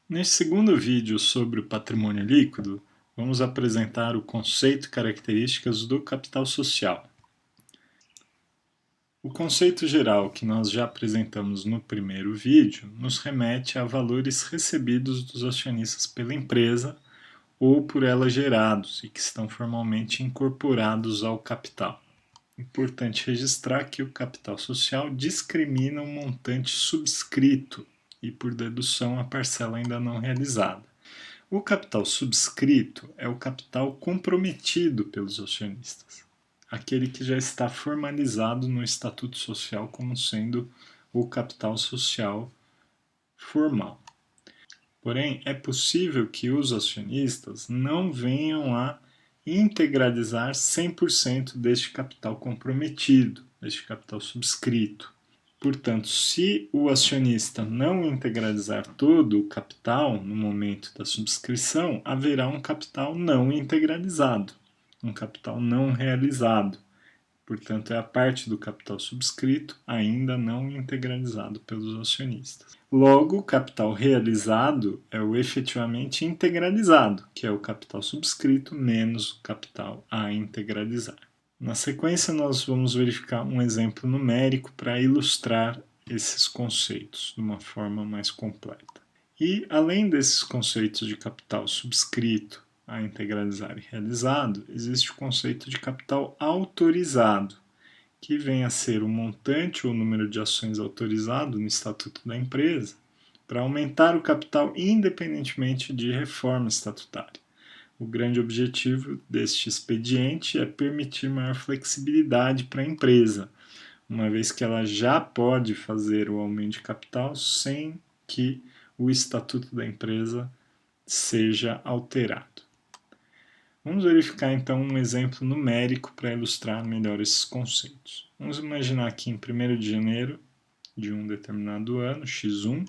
Neste segundo vídeo sobre o patrimônio líquido, vamos apresentar o conceito e características do capital social. O conceito geral que nós já apresentamos no primeiro vídeo nos remete a valores recebidos dos acionistas pela empresa ou por ela gerados e que estão formalmente incorporados ao capital. Importante registrar que o capital social discrimina o montante subscrito e, por dedução, a parcela ainda não realizada. O capital subscrito é o capital comprometido pelos acionistas, aquele que já está formalizado no Estatuto Social como sendo o capital social formal. Porém, é possível que os acionistas não venham a integralizar 100% deste capital comprometido, deste capital subscrito. Portanto, se o acionista não integralizar todo o capital no momento da subscrição, haverá um capital não integralizado, um capital não realizado. Portanto, é a parte do capital subscrito ainda não integralizado pelos acionistas. Logo, o capital realizado é o efetivamente integralizado, que é o capital subscrito menos o capital a integralizar. Na sequência, nós vamos verificar um exemplo numérico para ilustrar esses conceitos de uma forma mais completa. E, além desses conceitos de capital subscrito, a integralizar e realizado, existe o conceito de capital autorizado, que vem a ser o montante ou o número de ações autorizado no estatuto da empresa para aumentar o capital independentemente de reforma estatutária. O grande objetivo deste expediente é permitir maior flexibilidade para a empresa, uma vez que ela já pode fazer o aumento de capital sem que o estatuto da empresa seja alterado. Vamos verificar então um exemplo numérico para ilustrar melhor esses conceitos. Vamos imaginar que em 1º de janeiro de um determinado ano, x1,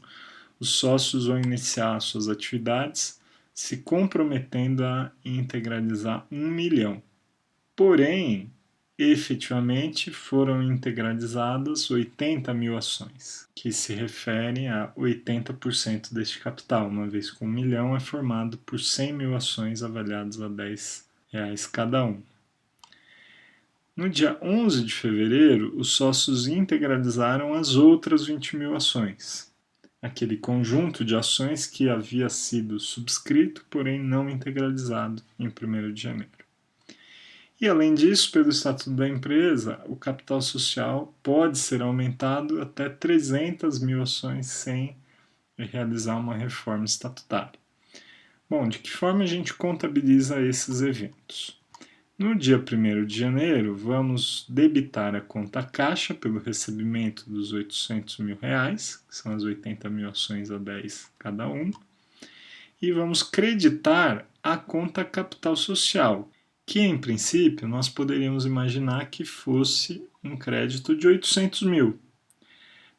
os sócios vão iniciar suas atividades se comprometendo a integralizar 1 milhão. Porém, efetivamente foram integralizadas 80 mil ações, que se referem a 80% deste capital, uma vez que 1 milhão é formado por 100 mil ações avaliadas a R$10 cada um. No dia 11 de fevereiro, os sócios integralizaram as outras 20 mil ações, aquele conjunto de ações que havia sido subscrito, porém não integralizado em 1º de janeiro. E, além disso, pelo Estatuto da Empresa, o capital social pode ser aumentado até 300 mil ações sem realizar uma reforma estatutária. Bom, de que forma a gente contabiliza esses eventos? No dia 1º de janeiro, vamos debitar a conta caixa pelo recebimento dos R$800 mil, que são as 80 mil ações a 10 cada um, e vamos creditar a conta capital social, que em princípio nós poderíamos imaginar que fosse um crédito de 800 mil.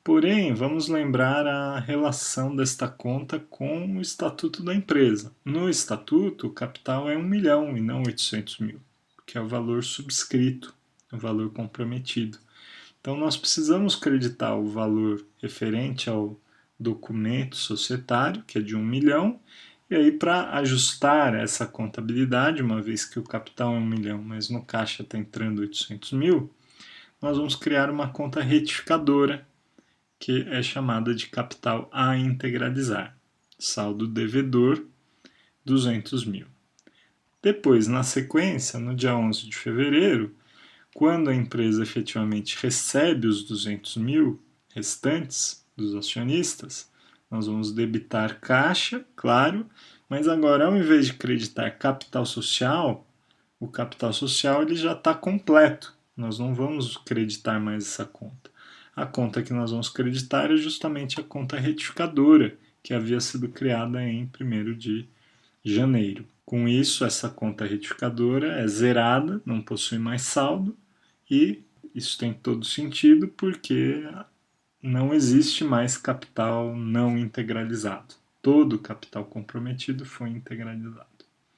Porém, vamos lembrar a relação desta conta com o estatuto da empresa. No estatuto, o capital é 1 milhão e não 800 mil, que é o valor subscrito, o valor comprometido. Então, nós precisamos creditar o valor referente ao documento societário, que é de 1 milhão, e aí, para ajustar essa contabilidade, uma vez que o capital é 1 milhão, mas no caixa está entrando 800 mil, nós vamos criar uma conta retificadora, que é chamada de capital a integralizar. Saldo devedor, 200 mil. Depois, na sequência, no dia 11 de fevereiro, quando a empresa efetivamente recebe os 200 mil restantes dos acionistas, nós vamos debitar caixa, claro, mas agora, ao invés de creditar capital social, o capital social ele já está completo. Nós não vamos creditar mais essa conta. A conta que nós vamos creditar é justamente a conta retificadora, que havia sido criada em 1º de janeiro. Com isso, essa conta retificadora é zerada, não possui mais saldo, e isso tem todo sentido porque não existe mais capital não integralizado. Todo o capital comprometido foi integralizado.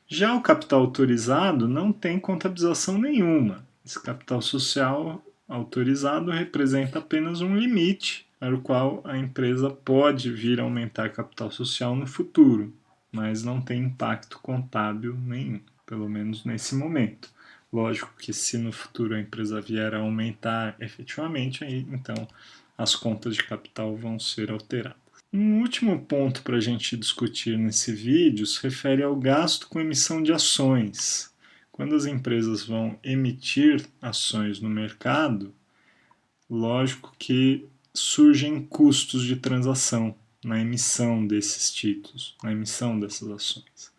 Já o capital autorizado não tem contabilização nenhuma. Esse capital social autorizado representa apenas um limite para o qual a empresa pode vir a aumentar capital social no futuro, mas não tem impacto contábil nenhum, pelo menos nesse momento. Lógico que se no futuro a empresa vier a aumentar efetivamente, aí então as contas de capital vão ser alteradas. Um último ponto para a gente discutir nesse vídeo se refere ao gasto com emissão de ações. Quando as empresas vão emitir ações no mercado, lógico que surgem custos de transação na emissão desses títulos, na emissão dessas ações.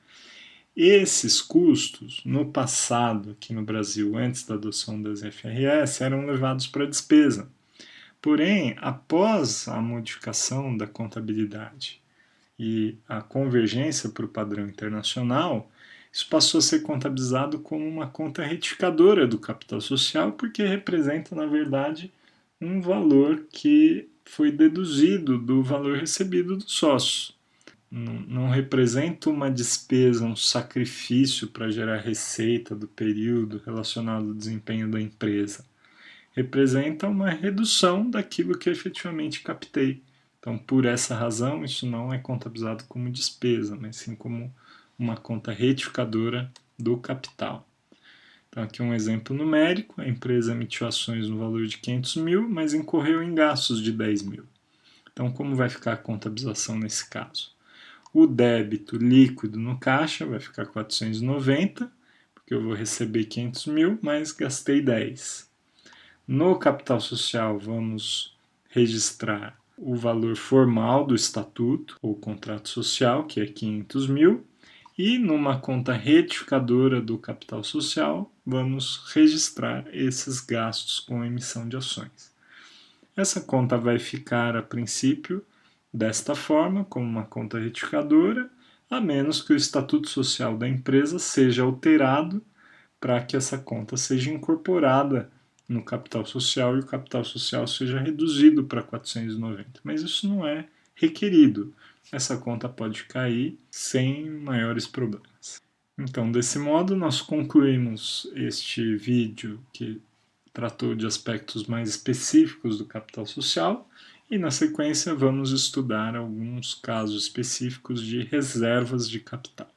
Esses custos, no passado, aqui no Brasil, antes da adoção das FRS, eram levados para a despesa. Porém, após a modificação da contabilidade e a convergência para o padrão internacional, isso passou a ser contabilizado como uma conta retificadora do capital social, porque representa, na verdade, um valor que foi deduzido do valor recebido dos sócios. Não representa uma despesa, um sacrifício para gerar receita do período relacionado ao desempenho da empresa. Representa uma redução daquilo que efetivamente captei. Então, por essa razão, isso não é contabilizado como despesa, mas sim como uma conta retificadora do capital. Então, aqui um exemplo numérico: a empresa emitiu ações no valor de 500 mil, mas incorreu em gastos de 10 mil. Então, como vai ficar a contabilização nesse caso? O débito líquido no caixa vai ficar 490, porque eu vou receber 500 mil, mas gastei 10. No capital social, vamos registrar o valor formal do estatuto ou contrato social, que é 500 mil, e numa conta retificadora do capital social, vamos registrar esses gastos com emissão de ações. Essa conta vai ficar, a princípio, desta forma, como uma conta retificadora, a menos que o estatuto social da empresa seja alterado para que essa conta seja incorporada no capital social e o capital social seja reduzido para 490. Mas isso não é requerido. Essa conta pode cair sem maiores problemas. Então, desse modo, nós concluímos este vídeo que tratou de aspectos mais específicos do capital social e, na sequência, vamos estudar alguns casos específicos de reservas de capital.